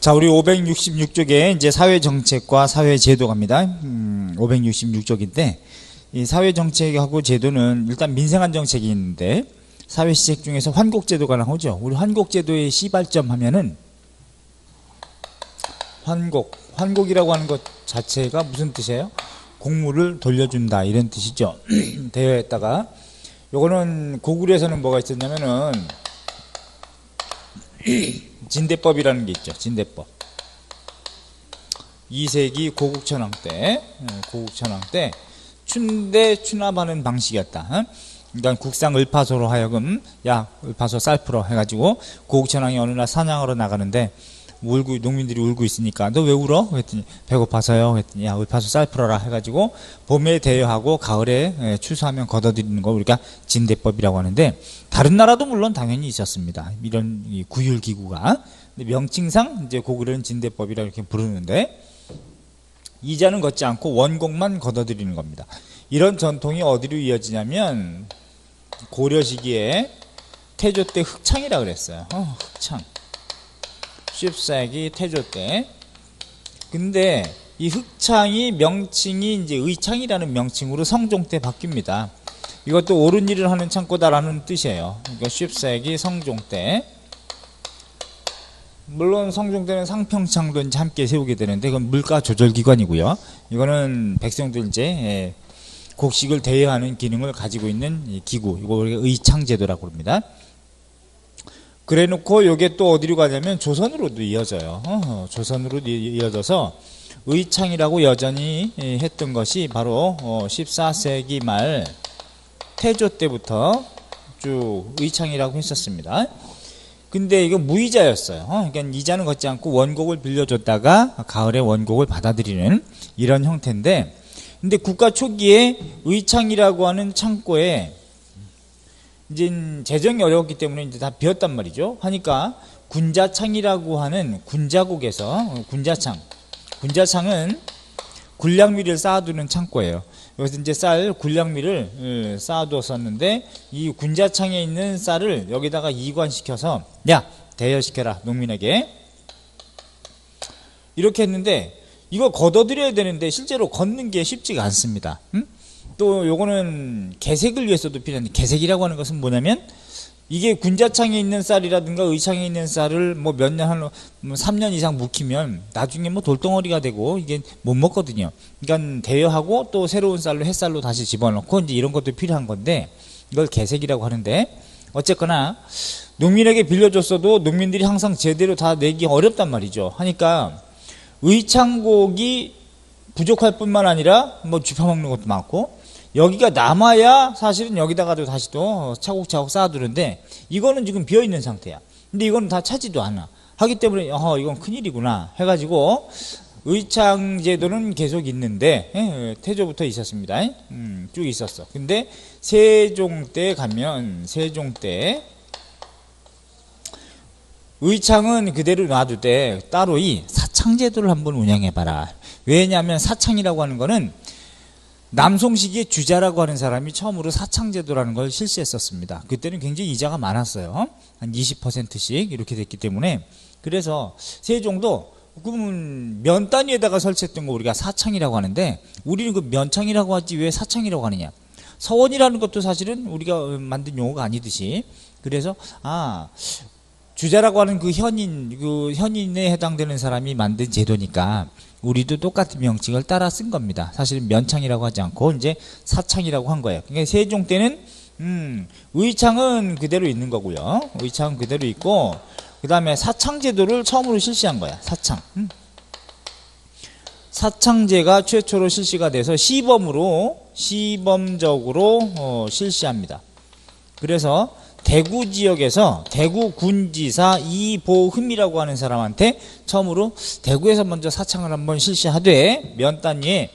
자, 우리 566쪽에 이제 사회정책과 사회제도 갑니다. 566쪽인데, 이 사회정책하고 제도는 일단 민생안 정책이 있는데, 사회시책 중에서 환곡제도가 나오죠. 우리 환곡제도의 시발점 하면은, 환곡이라고 하는 것 자체가 무슨 뜻이에요? 공물을 돌려준다, 이런 뜻이죠. 대여했다가. 요거는 고구려에서는 뭐가 있었냐면은, 진대법이라는 게 있죠. 진대법. 2세기 고국천왕 때 춘대 추납하는 방식이었다. 그러니까 국상 을파소로 하여금 야 을파소 쌀 풀어 해가지고 고국천왕이 어느 날 사냥하러 나가는데 농민들이 울고 있으니까 너 왜 울어? 그랬더니 배고파서요. 그랬더니 야 을파소 쌀 풀어라 해가지고 봄에 대여하고 가을에 추수하면 걷어들이는 거 우리가 진대법이라고 하는데 다른 나라도 물론 당연히 있었습니다. 이런 구휼 기구가. 근데 명칭상 이제 고구려는 진대법이라 이렇게 부르는데 이자는 걷지 않고 원곡만 걷어들이는 겁니다. 이런 전통이 어디로 이어지냐면 고려 시기에 태조 때 흑창이라 그랬어요. 흑창. 14세기 태조 때. 근데 이 흑창이 명칭이 이제 의창이라는 명칭으로 성종 때 바뀝니다. 이것도 옳은 일을 하는 창고다라는 뜻이에요. 그러니까 14세기 성종 때. 물론 성종 때는 상평창도 이제 함께 세우게 되는데 그건 물가 조절 기관이고요. 이거는 백성들 이제 곡식을 대여하는 기능을 가지고 있는 기구. 이거 우리가 의창제도라고 합니다. 그래 놓고 요게 또 어디로 가냐면 조선으로도 이어져요. 조선으로 이어져서 의창이라고 여전히 했던 것이 바로 14세기 말 태조 때부터 쭉 의창이라고 했었습니다. 근데 이거 무이자였어요. 그러니까 이자는 걷지 않고 원곡을 빌려줬다가 가을에 원곡을 받아들이는 이런 형태인데 근데 국가 초기에 의창이라고 하는 창고에 이제 재정이 어려웠기 때문에 이제 다 비었단 말이죠. 하니까 군자창이라고 하는 군자국에서 군자창은 군량미를 쌓아두는 창고예요. 여기서 이제 군량미를 쌓아두었었는데 이 군자창에 있는 쌀을 여기다가 이관시켜서 야 대여시켜라 농민에게 이렇게 했는데 이거 걷어들여야 되는데 실제로 걷는 게 쉽지가 않습니다. 또 요거는 개색을 위해서도 필요한데 개색이라고 하는 것은 뭐냐면 이게 군자창에 있는 쌀이라든가 의창에 있는 쌀을 뭐 몇 년 한 3년 이상 묵히면 나중에 뭐 돌덩어리가 되고 이게 못 먹거든요. 그러니까 대여하고 또 새로운 쌀로 햇살로 다시 집어넣고 이제 이런 것도 필요한 건데 이걸 개색이라고 하는데 어쨌거나 농민에게 빌려줬어도 농민들이 항상 제대로 다 내기 어렵단 말이죠. 하니까 의창곡이 부족할 뿐만 아니라 뭐 주파먹는 것도 많고 여기가 남아야 사실은 여기다가도 다시 또 차곡차곡 쌓아두는데 이거는 지금 비어있는 상태야. 근데 이거는 다 차지도 않아. 하기 때문에 이건 큰일이구나 해가지고 의창제도는 계속 있는데 태조부터 있었습니다. 쭉 있었어. 근데 세종 때 가면 세종 때 의창은 그대로 놔두되 따로 이 사창제도를 한번 운영해봐라. 왜냐하면 사창이라고 하는 거는 남송시기에 주자라고 하는 사람이 처음으로 사창제도라는 걸 실시했었습니다. 그때는 굉장히 이자가 많았어요. 한 20%씩 이렇게 됐기 때문에 그래서 세종도 그러면 면 단위에다가 설치했던 거 우리가 사창이라고 하는데 우리는 그 면창이라고 하지 왜 사창이라고 하느냐. 서원이라는 것도 사실은 우리가 만든 용어가 아니듯이 그래서 주자라고 하는 그 현인에 해당되는 사람이 만든 제도니까 우리도 똑같은 명칭을 따라 쓴 겁니다. 사실은 면창이라고 하지 않고 이제 사창이라고 한 거예요. 그러니까 세종 때는 의창은 그대로 있는 거고요. 의창은 그대로 있고 그 다음에 사창제도를 처음으로 실시한 거야. 사창. 사창제가 최초로 실시가 돼서 시범적으로 실시합니다. 그래서 대구 지역에서 대구군지사 이보흠이라고 하는 사람한테 처음으로 대구에서 먼저 사창을 한번 실시하되 면 단위에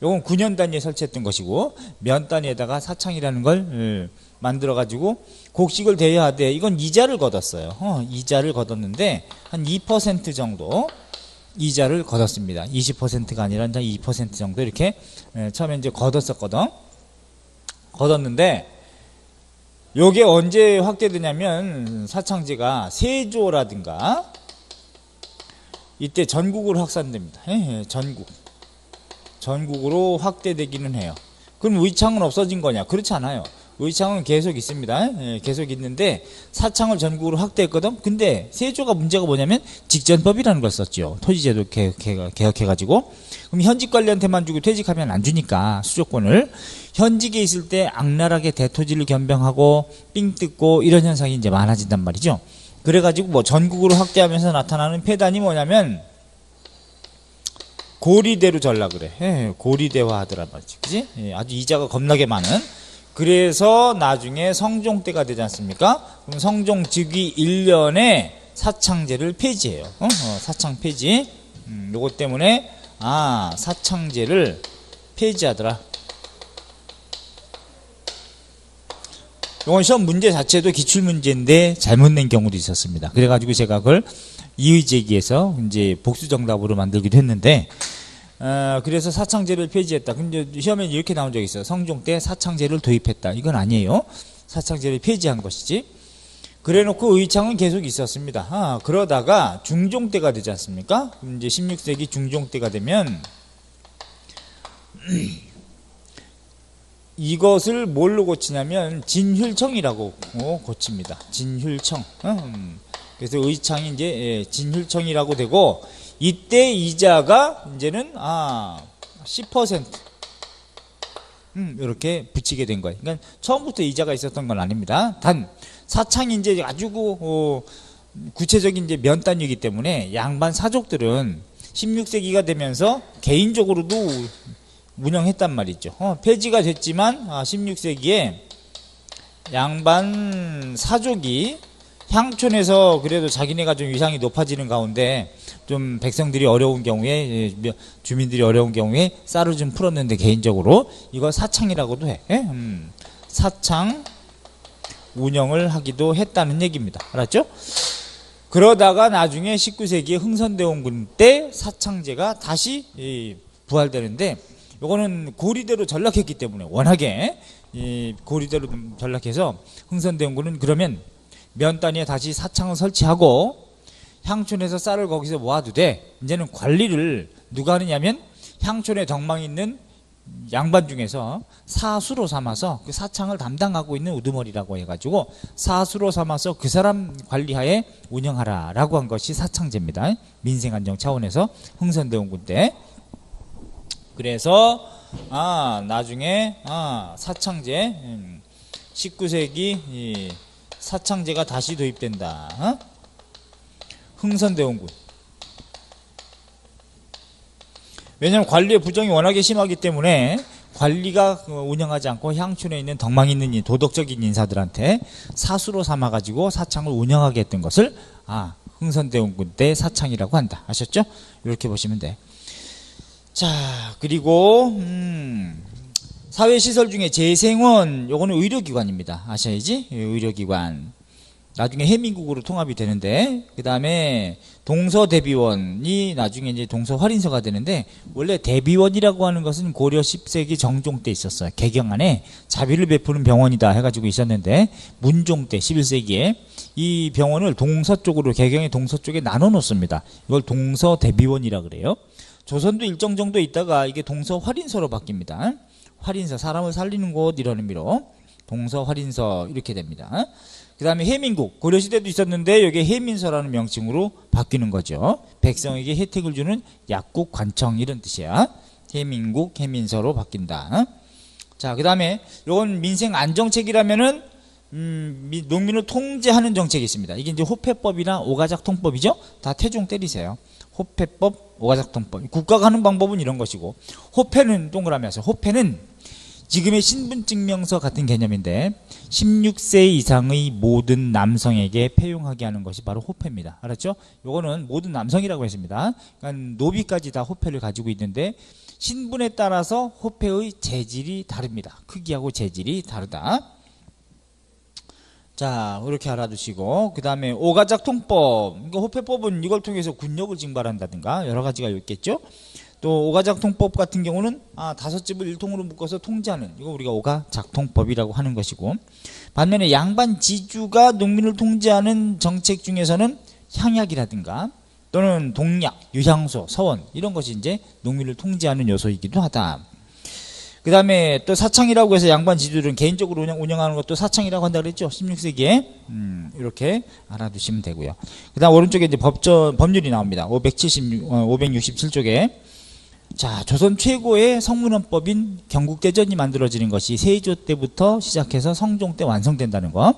요건 9년 단위에 설치했던 것이고 면 단위에다가 사창이라는 걸 만들어 가지고 곡식을 대여하되 이건 이자를 걷었어요. 이자를 걷었는데 한 2% 정도 이자를 걷었습니다. 20%가 아니라 2% 정도 이렇게 처음에 이제 걷었는데 요게 언제 확대되냐면 사창제가 세조라든가 이때 전국으로 확산됩니다. 전국으로 확대되기는 해요. 그럼 의창은 없어진 거냐? 그렇지 않아요. 의창은 계속 있습니다. 계속 있는데 사창을 전국으로 확대했거든. 근데 세조가 문제가 뭐냐면 직전법이라는 걸 썼죠. 토지제도 개혁해가지고. 그럼 현직 관리한테만 주고 퇴직하면 안 주니까 수조권을. 현직에 있을 때 악랄하게 대토지를 변경하고 삥 뜯고 이런 현상이 이제 많아진단 말이죠. 그래가지고 뭐 전국으로 확대하면서 나타나는 폐단이 뭐냐면 고리대로 전락을 해. 고리대화 하더란 말이지. 그지? 아주 이자가 겁나게 많은. 그래서 나중에 성종 때가 되지 않습니까? 그럼 성종 즉위 1년에 사창제를 폐지해요. 사창 폐지. 요것 때문에 사창제를 폐지하더라. 요건 시험 문제 자체도 기출문제인데 잘못 낸 경우도 있었습니다. 그래가지고 제가 그걸 이의제기해서 이제 복수정답으로 만들기도 했는데, 그래서 사창제를 폐지했다. 근데 시험에 이렇게 나온 적이 있어요. 성종 때 사창제를 도입했다. 이건 아니에요. 사창제를 폐지한 것이지. 그래 놓고 의창은 계속 있었습니다. 그러다가 중종 때가 되지 않습니까? 이제 16세기 중종 때가 되면, 이것을 뭘로 고치냐면 진휼청이라고 고칩니다. 진휼청. 그래서 의창이 이제 진휼청이라고 되고, 이때 이자가 이제는 10% 이렇게 붙이게 된 거예요. 그러니까 처음부터 이자가 있었던 건 아닙니다. 단 사창이 이제 아주 구체적인 이제 면단이기 때문에 양반 사족들은 16세기가 되면서 개인적으로도 운영했단 말이죠. 폐지가 됐지만 16세기에 양반 사족이 향촌에서 그래도 자기네가 좀 위상이 높아지는 가운데 좀 백성들이 어려운 경우에, 주민들이 어려운 경우에 쌀을 좀 풀었는데 개인적으로 이거 사창이라고도 해. 사창 운영을 하기도 했다는 얘기입니다. 알았죠? 그러다가 나중에 19세기에 흥선대원군 때 사창제가 다시 부활되는데, 요거는 고리대로 전락했기 때문에 워낙에 고리대로 전락해서 흥선대원군은 그러면 면단위에 다시 사창을 설치하고 향촌에서 쌀을 거기서 모아두되, 이제는 관리를 누가 하느냐면 향촌에 덕망이 있는 양반 중에서 사수로 삼아서 그 사창을 담당하고 있는 우두머리라고 해가지고 사수로 삼아서 그 사람 관리하에 운영하라 라고 한 것이 사창제입니다. 민생안정 차원에서 흥선대원군 때. 그래서 나중에 사창제 19세기 사창제가 다시 도입된다. 흥선대원군. 왜냐하면 관리의 부정이 워낙에 심하기 때문에 관리가 운영하지 않고 향촌에 있는 덕망 있는 도덕적인 인사들한테 사수로 삼아가지고 사창을 운영하게 했던 것을 흥선대원군 때 사창이라고 한다. 아셨죠? 이렇게 보시면 돼. 자, 그리고 사회시설 중에 재생원, 요거는 의료기관입니다. 아셔야지? 의료기관. 나중에 해민국으로 통합이 되는데, 그 다음에 동서대비원이 나중에 이제 동서활인서가 되는데, 원래 대비원이라고 하는 것은 고려 10세기 정종 때 있었어요. 개경안에 자비를 베푸는 병원이다 해가지고 있었는데, 문종 때 11세기에 이 병원을 동서쪽으로, 개경의 동서쪽에 나눠 놓습니다. 이걸 동서대비원이라 그래요. 조선도 일정 정도 있다가 이게 동서활인서로 바뀝니다. 활인서, 사람을 살리는 곳 이런 의미로 동서활인서 이렇게 됩니다. 그 다음에 해민국, 고려시대도 있었는데 여기 해민서라는 명칭으로 바뀌는 거죠. 백성에게 혜택을 주는 약국, 관청 이런 뜻이야. 해민국, 해민서로 바뀐다. 자, 그 다음에 이건 민생 안정책이라면은 농민을 통제하는 정책이 있습니다. 이게 이제 호패법이나 오가작통법이죠. 다 태종 때리세요. 호패법, 오가작통법. 국가가 하는 방법은 이런 것이고, 호패는 동그라미 하세요. 호패는 지금의 신분증명서 같은 개념인데 16세 이상의 모든 남성에게 폐용하게 하는 것이 바로 호패입니다. 알았죠? 요거는 모든 남성이라고 했습니다. 그러니까 노비까지 다 호패를 가지고 있는데 신분에 따라서 호패의 재질이 다릅니다. 크기하고 재질이 다르다. 자, 이렇게 알아두시고, 그 다음에 오가작통법. 그러니까 호패법은 이걸 통해서 군력을 징발한다든가 여러 가지가 있겠죠. 또 오가작통법 같은 경우는 5집을 일통으로 묶어서 통제하는, 이거 우리가 오가작통법이라고 하는 것이고, 반면에 양반 지주가 농민을 통제하는 정책 중에서는 향약이라든가 또는 동약, 유향소, 서원 이런 것이 이제 농민을 통제하는 요소이기도 하다. 그 다음에 또 사창이라고 해서 양반 지주들은 개인적으로 운영하는 것도 사창이라고 한다 그랬죠. 16세기에 이렇게 알아두시면 되고요. 그 다음 오른쪽에 이제 법률이 나옵니다. 567쪽에 자, 조선 최고의 성문헌법인 경국대전이 만들어지는 것이 세조 때부터 시작해서 성종 때 완성된다는 거.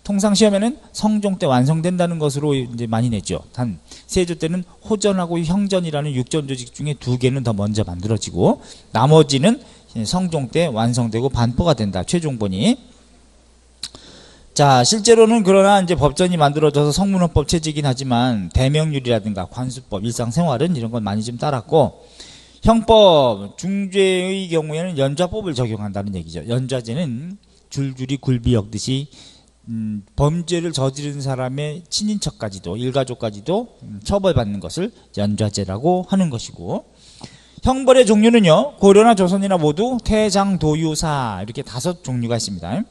통상 시험에는 성종 때 완성된다는 것으로 이제 많이 냈죠. 단 세조 때는 호전하고 형전이라는 육전 조직 중에 2개는 더 먼저 만들어지고 나머지는 성종 때 완성되고 반포가 된다. 최종본이. 자, 실제로는 그러나 이제 법전이 만들어져서 성문헌법 체제이긴 하지만 대명률이라든가 관수법, 일상생활은 이런 건 많이 좀 따랐고 형법 중죄의 경우에는 연좌법을 적용한다는 얘기죠. 연좌제는 줄줄이 굴비 엮듯이 범죄를 저지른 사람의 친인척까지도 일가족까지도 처벌받는 것을 연좌제라고 하는 것이고 형벌의 종류는요 고려나 조선이나 모두 태장도유사 이렇게 5종류가 있습니다.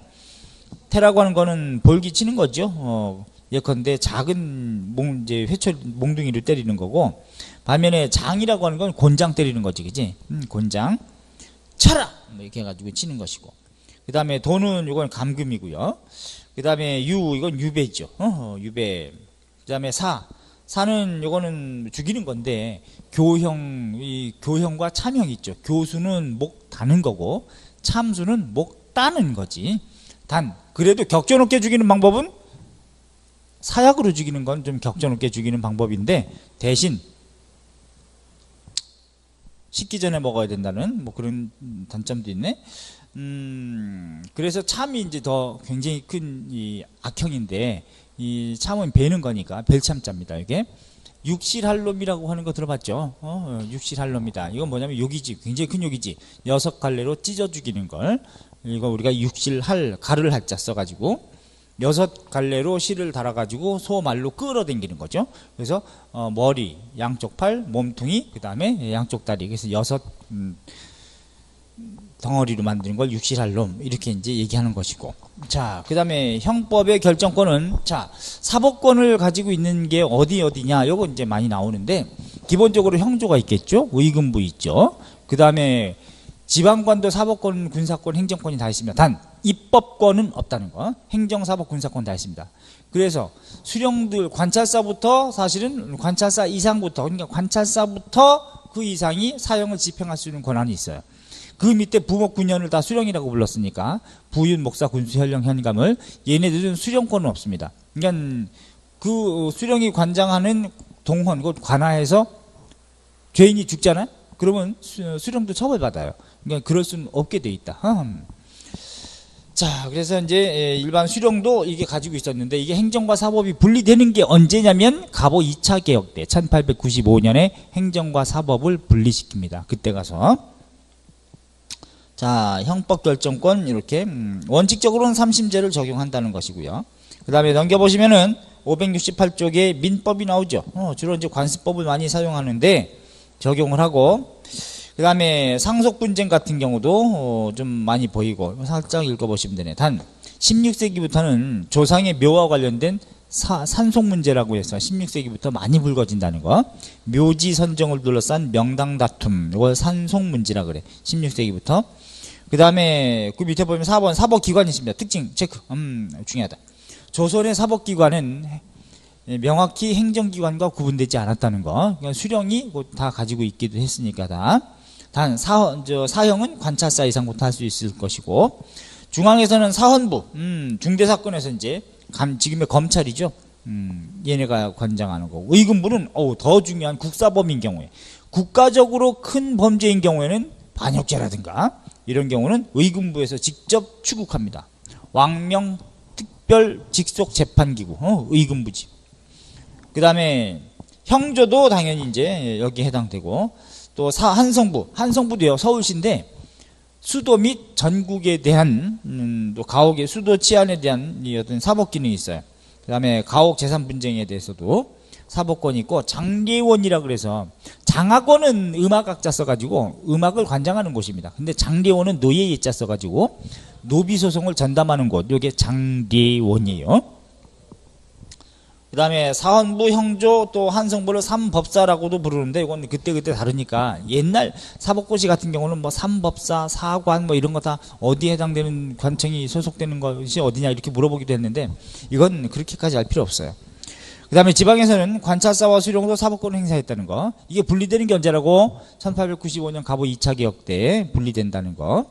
태라고 하는 거는 볼기 치는 거죠. 예컨대 작은 이제 회초리 몽둥이를 때리는 거고 반면에 장이라고 하는 건 곤장 때리는 거지, 그지? 곤장 쳐라 이렇게 해가지고 치는 것이고 그 다음에 도는 이건 감금이고요. 그 다음에 이건 유배죠. 유배. 그 다음에 사는 이거는 죽이는 건데 교형과 참형이 있죠. 교수는 목 다는 거고 참수는 목 따는 거지. 단 그래도 격전없게 죽이는 방법은 사약으로 죽이는 건 좀 격전없게 죽이는 방법인데 대신 식기 전에 먹어야 된다는 뭐 그런 단점도 있네. 그래서 참이 이제 더 굉장히 큰 이 악형인데 이 참은 베는 거니까 벨참자입니다. 이게 육실할놈이라고 하는 거 들어봤죠? 육실할놈이다. 이건 뭐냐면 욕이지, 굉장히 큰 욕이지. 6갈래로 찢어 죽이는 걸. 이거 우리가 육실할 가를 할자 써가지고 6갈래로 실을 달아가지고 소 말로 끌어당기는 거죠. 그래서 머리, 양쪽 팔, 몸통이, 그 다음에 양쪽 다리. 그래서 6 덩어리로 만드는 걸 육실할놈 이렇게 이제 얘기하는 것이고. 자, 그 다음에 형법의 결정권은 자 사법권을 가지고 있는 게 어디냐 요거 이제 많이 나오는데 기본적으로 형조가 있겠죠. 의금부 있죠. 그 다음에 지방관도 사법권, 군사권, 행정권이 다 있습니다. 단 입법권은 없다는 거. 행정, 사법, 군사권 다 있습니다. 그래서 수령들 관찰사부터 사실은 관찰사 이상부터 그러니까 관찰사부터 그 이상이 사형을 집행할 수 있는 권한이 있어요. 그 밑에 부목 군현을 다 수령이라고 불렀으니까 부윤, 목사, 군수, 현령, 현감을 얘네들은 수령권은 없습니다. 그러니까 그 수령이 관장하는 동헌, 그 관하에서 죄인이 죽잖아요. 그러면 수령도 처벌받아요. 그러니까 그럴 수는 없게 돼 있다. 자, 그래서 이제 일반 수령도 이게 가지고 있었는데 이게 행정과 사법이 분리되는 게 언제냐면 갑오 2차 개혁 때 1895년에 행정과 사법을 분리시킵니다. 그때 가서. 자, 형법 결정권 이렇게 원칙적으로는 삼심제를 적용한다는 것이고요. 그 다음에 넘겨보시면은 568쪽에 민법이 나오죠. 주로 이제 관습법을 많이 사용하는데 적용을 하고 그 다음에 상속분쟁 같은 경우도 좀 많이 보이고 살짝 읽어보시면 되네. 단 16세기부터는 조상의 묘와 관련된 산속문제라고 해서 16세기부터 많이 불거진다는 거. 묘지 선정을 둘러싼 명당 다툼 이걸 산속문제라 그래. 16세기부터. 그 다음에 그 밑에 보면 4번 사법기관이 있습니다. 특징 체크. 중요하다. 조선의 사법기관은 명확히 행정기관과 구분되지 않았다는 거. 그러니까 수령이 다 가지고 있기도 했으니까 다. 단 사형은 관찰사 이상부터 할 수 있을 것이고 중앙에서는 사헌부 중대사건에서 이제 지금의 검찰이죠. 얘네가 관장하는 거고 의금부는 더 중요한 국사범인 경우에 국가적으로 큰 범죄인 경우에는 반역죄라든가 이런 경우는 의금부에서 직접 추국합니다. 왕명 특별 직속 재판기구 의금부지. 그 다음에 형조도 당연히 이제 여기에 해당되고 또 한성부도요. 서울시인데 수도 및 전국에 대한 또 가옥의 수도 치안에 대한 어떤 사법 기능이 있어요. 그 다음에 가옥 재산 분쟁에 대해서도 사법권이 있고 장례원이라 그래서 장학원은 음악학자 써가지고 음악을 관장하는 곳입니다. 근데 장례원은 노예 예자 써가지고 노비소송을 전담하는 곳. 이게 장례원이에요. 그 그 다음에 사헌부, 형조, 또 한성부를 삼법사라고도 부르는데 이건 그때그때 다르니까 옛날 사법고시 같은 경우는 뭐 삼법사, 사관 뭐 이런 거 다 어디에 해당되는 관청이 소속되는 것이 어디냐 이렇게 물어보기도 했는데 이건 그렇게까지 알 필요 없어요. 그 다음에 지방에서는 관찰사와 수령도 사법권을 행사했다는 거. 이게 분리되는 게 언제라고? 1895년 갑오 2차 개혁 때 분리된다는 거.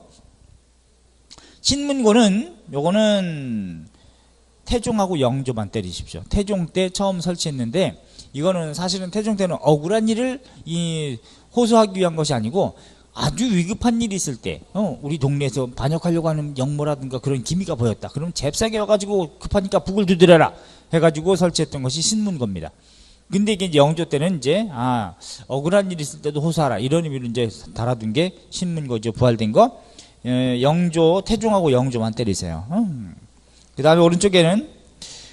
신문고는 요거는 태종하고 영조만 때리십시오. 태종 때 처음 설치했는데 이거는 사실은 태종 때는 억울한 일을 호소하기 위한 것이 아니고 아주 위급한 일이 있을 때 우리 동네에서 반역하려고 하는 역모라든가 그런 기미가 보였다. 그럼 잽싸게 와가지고 급하니까 북을 두드려라 해가지고 설치했던 것이 신문고입니다. 근데 이게 이제 영조 때는 이제 억울한 일이 있을 때도 호소하라 이런 의미로 이제 달아둔 게 신문고죠. 부활된 거. 영조, 태종하고 영조만 때리세요. 그 다음에 오른쪽에는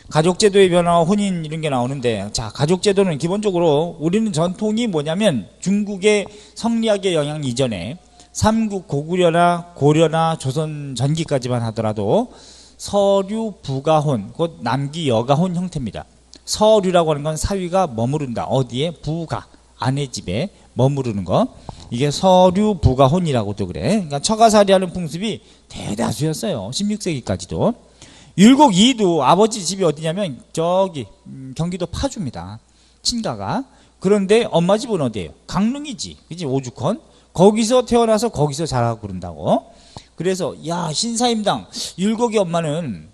가족제도의 변화와 혼인 이런 게 나오는데, 자, 가족제도는 기본적으로 우리는 전통이 뭐냐면 중국의 성리학의 영향 이전에 삼국 고구려나 고려나 조선 전기까지만 하더라도 서류 부가혼, 곧 남기 여가혼 형태입니다. 서류라고 하는 건 사위가 머무른다. 어디에? 부가, 아내 집에 머무르는 거. 이게 서류 부가혼이라고도 그래. 그러니까 처가살이하는 풍습이 대다수였어요. 16세기까지도. 율곡 이도 아버지 집이 어디냐면 저기 경기도 파주입니다. 친가가. 그런데 엄마 집은 어디예요? 강릉이지. 그치? 오죽헌. 거기서 태어나서 거기서 자라고 그런다고. 그래서 야 신사임당 율곡의 엄마는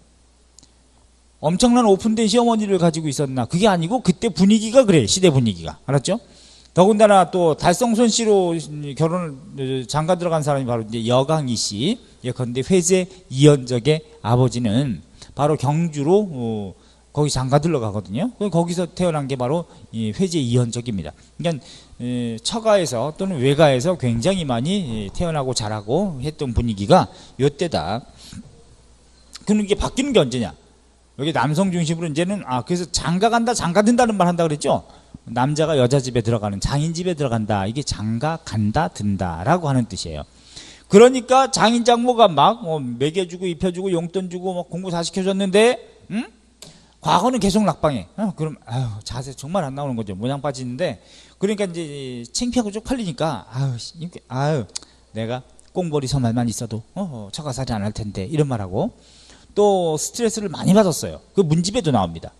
엄청난 오픈된 시어머니를 가지고 있었나. 그게 아니고 그때 분위기가 그래. 시대 분위기가. 알았죠? 더군다나 또 달성손 씨로 결혼을 장가 들어간 사람이 바로 이제 여강희 씨. 예컨대 회제 이연적의 아버지는 바로 경주로 거기 장가 들러가거든요. 거기서 태어난 게 바로 이 회제 이연적입니다. 그러니까 처가에서 또는 외가에서 굉장히 많이 태어나고 자라고 했던 분위기가 요때다. 그럼 이게 바뀌는 게 언제냐? 여기 남성 중심으로 이제는 그래서 장가 간다, 장가 든다는 말 한다 그랬죠? 남자가 여자 집에 들어가는 장인 집에 들어간다. 이게 장가 간다, 든다라고 하는 뜻이에요. 그러니까 장인 장모가 막 먹여주고 입혀주고 용돈 주고 막 공부 다 시켜줬는데 과거는 계속 낙방해. 그럼 자세 정말 안 나오는 거죠. 모양 빠지는데 그러니까 이제 창피하고 쪽팔리니까 내가 꽁벌이 서말만 있어도 처가살이 안 할 텐데 이런 말하고 또 스트레스를 많이 받았어요. 그 문집에도 나옵니다.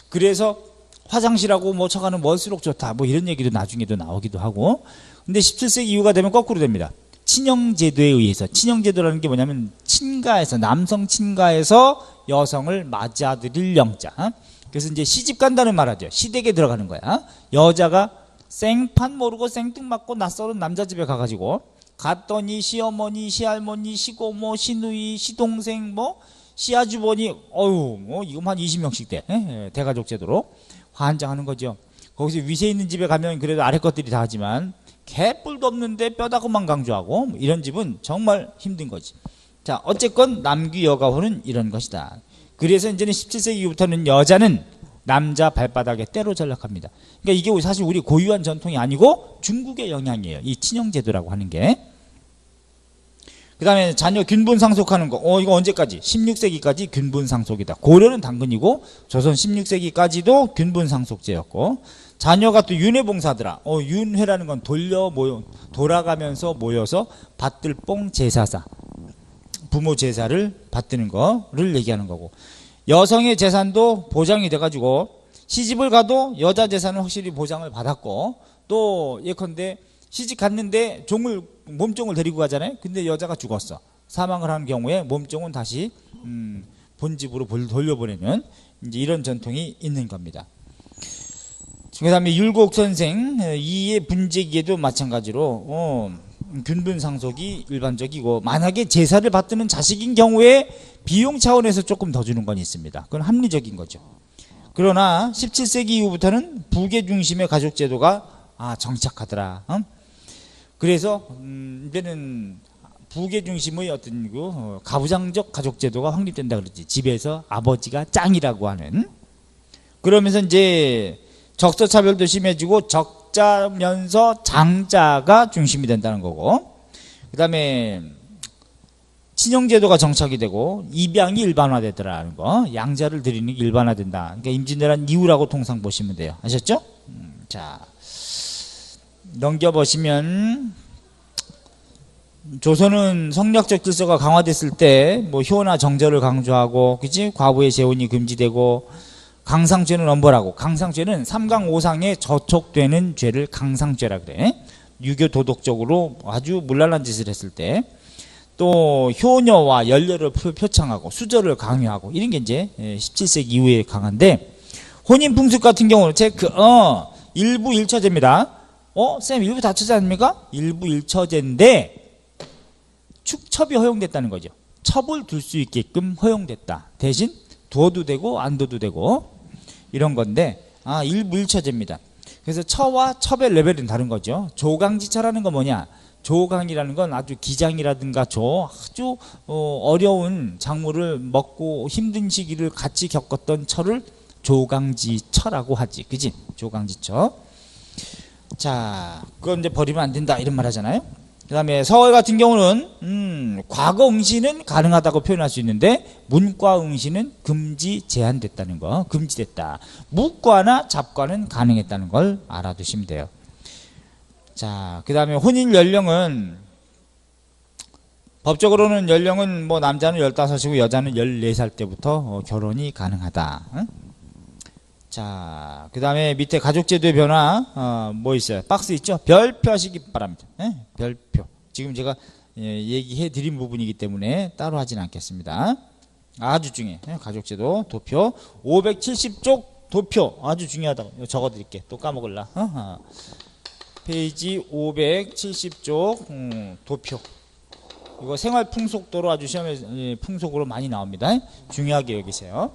그래서 화장실하고 뭐 처가는 멀수록 좋다 뭐 이런 얘기도 나중에도 나오기도 하고. 근데 17세기 이후가 되면 거꾸로 됩니다. 친형제도에 의해서. 친형제도라는 게 뭐냐면 친가에서, 남성 친가에서 여성을 맞이아들일 영자. 그래서 이제 시집 간다는 말하죠. 시댁에 들어가는 거야. 여자가 생판 모르고 생뚱맞고 낯설은 남자 집에 가가지고 갔더니 시어머니, 시할머니, 시고모, 시누이, 시동생, 뭐 시아주버니, 이거 한 20명씩 돼. 대가족 제도로 환장하는 거죠. 거기서 위세 있는 집에 가면 그래도 아래 것들이 다 하지만 개뿔도 없는데 뼈다구만 강조하고 이런 집은 정말 힘든 거지. 자, 어쨌건 남귀 여가혼은 이런 것이다. 그래서 이제는 17세기 이후부터는 여자는 남자 발바닥에 때로 전락합니다. 그러니까 이게 사실 우리 고유한 전통이 아니고 중국의 영향이에요. 이 친형제도라고 하는 게. 그 다음에 자녀 균분 상속하는 거. 이거 언제까지? 16세기까지 균분 상속이다. 고려는 당근이고 조선 16세기까지도 균분 상속제였고, 자녀가 또 윤회봉사더라. 윤회라는 건 돌아가면서 모여서 받들 뽕 제사사. 부모 제사를 받드는 거를 얘기하는 거고, 여성의 재산도 보장이 돼가지고 시집을 가도 여자 재산은 확실히 보장을 받았고, 또 예컨대 시집 갔는데 몸종을 데리고 가잖아요. 근데 여자가 죽었어. 사망을 한 경우에 몸종은 다시 본집으로 돌려보내는 이제 이런 전통이 있는 겁니다. 그 다음에 율곡 선생 이의 분재기에도 마찬가지로 균분 상속이 일반적이고, 만약에 제사를 받드는 자식인 경우에 비용 차원에서 조금 더 주는 건 있습니다. 그건 합리적인 거죠. 그러나 17세기 이후부터는 부계 중심의 가족 제도가 정착하더라. 그래서 이제는 부계 중심의 어떤 가부장적 가족 제도가 확립된다 그러지. 집에서 아버지가 짱이라고 하는. 그러면서 이제 적서차별도 심해지고 적자면서 장자가 중심이 된다는 거고, 그 다음에 친형제도가 정착이 되고 입양이 일반화되더라는 거. 양자를 드리는 게 일반화된다. 그러니까 임진왜란 이후라고 통상 보시면 돼요. 아셨죠? 자, 넘겨보시면 조선은 성리학적 질서가 강화됐을 때 뭐 효나 정절을 강조하고, 그치? 과부의 재혼이 금지되고, 강상죄는 엄벌하고, 강상죄는 3강 5상에 저촉되는 죄를 강상죄라 그래. 유교 도덕적으로 아주 문랄한 짓을 했을 때, 또 효녀와 연려를 표창하고 수절을 강요하고, 이런 게 이제 17세기 이후에 강한데, 혼인 풍습 같은 경우는 일부 일처제입니다. 쌤 일부 다처제 아닙니까? 일부 일처제인데 축첩이 허용됐다는 거죠. 첩을 둘 수 있게끔 허용됐다. 대신 두어도 되고 안 둬도 되고 이런 건데, 일부 일처제입니다. 그래서 처와 첩의 레벨은 다른 거죠. 조강지처라는 건 뭐냐? 조강이라는 건 아주 기장이라든가 아주 어려운 작물을 먹고 힘든 시기를 같이 겪었던 처를 조강지처라고 하지. 그지? 조강지처. 자, 그건 이제 버리면 안 된다 이런 말 하잖아요. 그 다음에 서월 같은 경우는 과거 응시는 가능하다고 표현할 수 있는데 문과 응시는 금지 제한됐다는 거. 금지됐다. 무과나 잡과는 가능했다는 걸 알아두시면 돼요. 자, 그 다음에 혼인 연령은 법적으로는 연령은 뭐 남자는 15이고 여자는 14살 때부터 결혼이 가능하다. 응? 자, 그 다음에 밑에 가족제도의 변화, 뭐 있어요? 박스 있죠? 별표 하시기 바랍니다. 별표. 지금 제가 얘기해 드린 부분이기 때문에 따로 하진 않겠습니다. 아주 중요해. 가족제도, 도표. 570쪽 도표. 아주 중요하다고. 적어 드릴게. 또 까먹을라. 페이지 570쪽, 도표. 이거 생활 풍속도로 아주 시험에 풍속으로 많이 나옵니다. 중요하게 여기세요.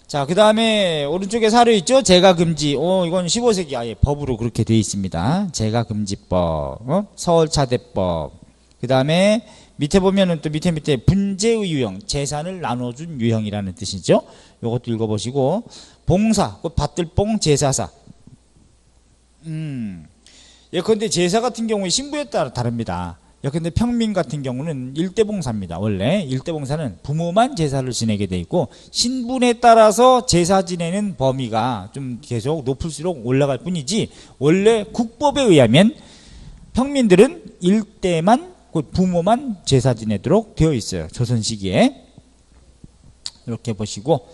자, 그 다음에 오른쪽에 사료 있죠? 제가금지. 이건 15세기 아예 법으로 그렇게 되어 있습니다. 제가금지법, 서울차대법. 그 다음에 밑에 보면은 또 밑에 분재의 유형, 재산을 나눠준 유형이라는 뜻이죠. 요것도 읽어보시고, 봉사, 받들 뽕 제사사. 예컨대 제사 같은 경우에 신부에 따라 다릅니다. 근데 평민 같은 경우는 일대봉사입니다. 원래 일대봉사는 부모만 제사를 지내게 돼 있고, 신분에 따라서 제사 지내는 범위가 좀 계속 높을수록 올라갈 뿐이지, 원래 국법에 의하면 평민들은 일대만, 부모만 제사 지내도록 되어 있어요. 조선 시기에. 이렇게 보시고,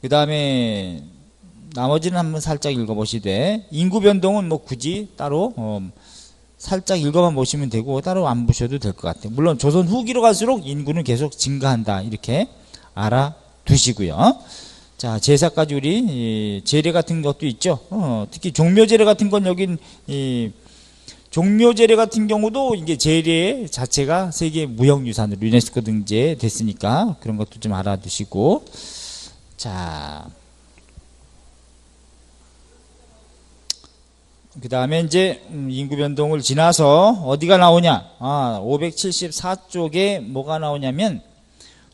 그 다음에 나머지는 한번 살짝 읽어보시되, 인구 변동은 뭐 굳이 따로 살짝 읽어만 보시면 되고 따로 안 보셔도 될 것 같아요. 물론 조선 후기로 갈수록 인구는 계속 증가한다 이렇게 알아두시고요. 자, 제사까지 우리 제례 같은 것도 있죠. 특히 종묘제례 같은 건 여긴 종묘제례 같은 경우도 이게 제례 자체가 세계 무형유산으로 유네스코 등재됐으니까 그런 것도 좀 알아두시고. 자, 그 다음에 이제 인구 변동을 지나서 어디가 나오냐? 574쪽에 뭐가 나오냐면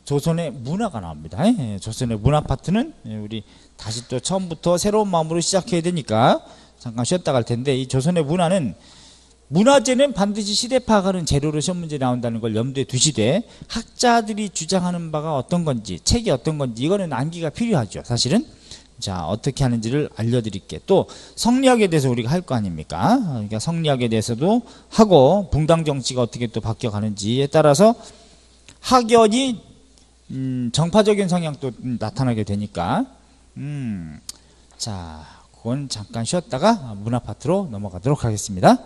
조선의 문화가 나옵니다. 조선의 문화 파트는 우리 다시 또 처음부터 새로운 마음으로 시작해야 되니까 잠깐 쉬었다 갈 텐데, 이 조선의 문화는 문화재는 반드시 시대 파악하는 재료로 시험 문제 나온다는 걸 염두에 두시되, 학자들이 주장하는 바가 어떤 건지, 책이 어떤 건지 이거는 암기가 필요하죠. 사실은. 자, 어떻게 하는지를 알려드릴게. 또 성리학에 대해서 우리가 할 거 아닙니까? 그러니까 성리학에 대해서도 하고, 붕당 정치가 어떻게 또 바뀌어가는지에 따라서 학연이 정파적인 성향도 나타나게 되니까, 자, 그건 잠깐 쉬었다가 문화 파트로 넘어가도록 하겠습니다.